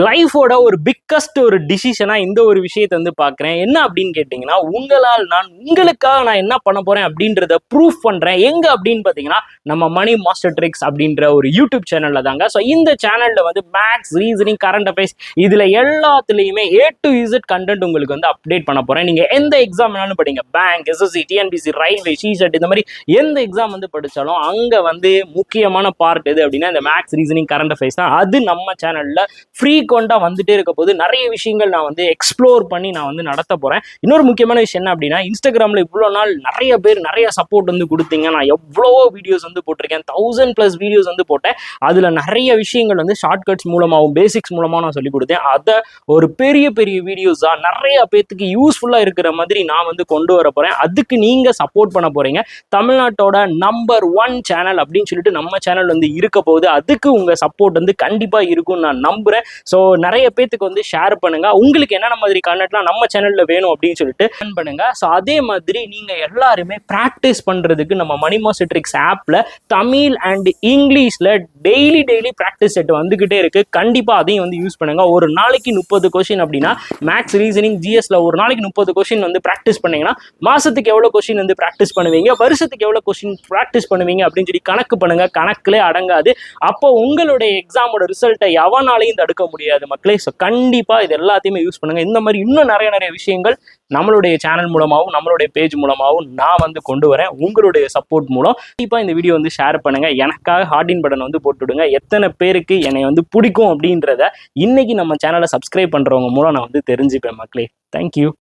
லைஃபோட ஒரு பிக்கஸ்ட் ஒரு டிசிஷனா இந்த ஒரு விஷயத்தை வந்து பார்க்குறேன். என்ன அப்படின்னு கேட்டிங்கன்னா, உங்களுக்காக நான் என்ன பண்ண போறேன் அப்படின்றத ப்ரூஃப் பண்றேன். எங்க அப்படின்னு பார்த்தீங்கன்னா, நம்ம மணி மாஸ்டர் ட்ரிக்ஸ் அப்படின்ற ஒரு யூடியூப் சேனல்ல தாங்க. ஸோ இந்த சேனல்ல வந்து மேக்ஸ், ரீசனிங், கரண்ட் அஃபேர்ஸ் இதுல எல்லாத்துலயுமே A to Z கண்டென்ட் உங்களுக்கு வந்து அப்டேட் பண்ண போறேன். நீங்க எந்த எக்ஸாம் வேணாலும் படிங்க, bank, SSC, TNPSC, railway, CSET இந்த மாதிரி எந்த எக்ஸாம் வந்து படிச்சாலும் அங்க வந்து முக்கியமான பார்ட் எது அப்படின்னா இந்த மேக்ஸ், ரீசனிங், கரண்ட் அஃபேர்ஸ் தான். அது நம்ம சேனல்ல ஃப்ரீக்வெண்டா வந்துட்டே இருக்க போது நிறைய விஷயங்கள் நான் வந்து எக்ஸ்ப்ளோர் பண்ணி நான் வந்து நடத்த போறேன். இன்னொரு முக்கியமான விஷயம் என்ன அப்படின்னா, இன்ஸ்டாகிராம்ல இவ்வளவு நாள் நிறைய பேர் நிறைய சப்போர்ட் வந்து கொடுத்தீங்க. நான் எவ்வளவோ வீடியோஸ் வந்து போட்டிருக்கேன், 1000+ வீடியோஸ் வந்து போட்டேன். அதுல நிறைய விஷயங்கள் வந்து ஷார்ட்கட்ஸ் மூலமாகவும் பேசிக்ஸ் மூலமா நான் சொல்லி கொடுத்தேன். அதை ஒரு பெரிய பெரிய வீடியோஸா நிறைய பேத்துக்கு யூஸ்ஃபுல்லா இருக்கிற மாதிரி நான் வந்து கொண்டு வர போறேன். அதுக்கு நீங்க சப்போர்ட் பண்ண போறீங்க. தமிழ்நாட்டோட நம்பர் 1 சேனல் அப்படின்னு சொல்லிட்டு நம்ம சேனல் வந்து இருக்க போகுது. அதுக்கு உங்க சப்போர்ட் வந்து கண்டிப்பா இருக்கும்னு நான் நம்புறேன். ஸோ நிறைய பேத்துக்கு வந்து ஷேர் பண்ணுங்க. உங்களுக்கு என்னென்ன மாதிரி கண்டென்ட்லாம் நம்ம சேனல்ல வேணும் அப்படின்னு சொல்லிட்டு பண்ணுங்க. ஸோ அதே மாதிரி நீங்க எல்லாருமே பிராக்டிஸ் பண்றதுக்கு நம்ம மணி மாஸ்டர் ட்ரிக்ஸ் ஆப்ல தமிழ் அண்ட் இங்கிலீஷ்ல டெய்லி பிராக்டிஸ் செட் வந்துகிட்டே இருக்கு. கண்டிப்பா அதையும் வந்து யூஸ் பண்ணுங்க. ஒரு நாளைக்கு 30 கொஸ்டின் அப்படின்னா மேக்ஸ், ரீசனிங், ஜிஎஸ்ல ஒரு நாளைக்கு 30 கொஸ்டின் வந்து பிராக்டிஸ் பண்ணீங்கன்னா மாசத்துக்கு எவ்வளவு கொஸ்டின் வந்து பிராக்டிஸ் பண்ணுவீங்க, வருஷத்துக்கு எவ்வளவு கொஸ்டின் பிராக்டிஸ் பண்ணுவீங்க அப்படின்னு சொல்லி கணக்கு பண்ணுங்க. கணக்குலே அடங்காது. அப்போ உங்களுடைய எக்ஸாமோட ரிசல்ட்டை எவனாலையும் தடுக்க முடியாது மக்களே. ஸோ கண்டிப்பா இது எல்லாத்தையுமே யூஸ் பண்ணுங்க. இந்த மாதிரி இன்னும் நிறைய விஷயங்கள் நம்மளுடைய சேனல் மூலமாகவும் நம்மளுடைய பேஜ் மூலமாகவும் நான் வந்து கொண்டு வரேன். உங்களுடைய சப்போர்ட் மூலம் கண்டிப்பா இந்த வீடியோ வந்து ஷேர் பண்ணுங்க. எனக்காக ஹார்டின் பட்டன் வந்து போட்டுவிடுங்க. எத்தனை பேருக்கு என்னை வந்து பிடிக்கும் அப்படின்றத இன்னைக்கு நம்ம சேனலை சப்ஸ்கிரைப் பண்றவங்க மூலம் நான் வந்து தெரிஞ்சுப்பேன் மக்களே. தேங்க்யூ.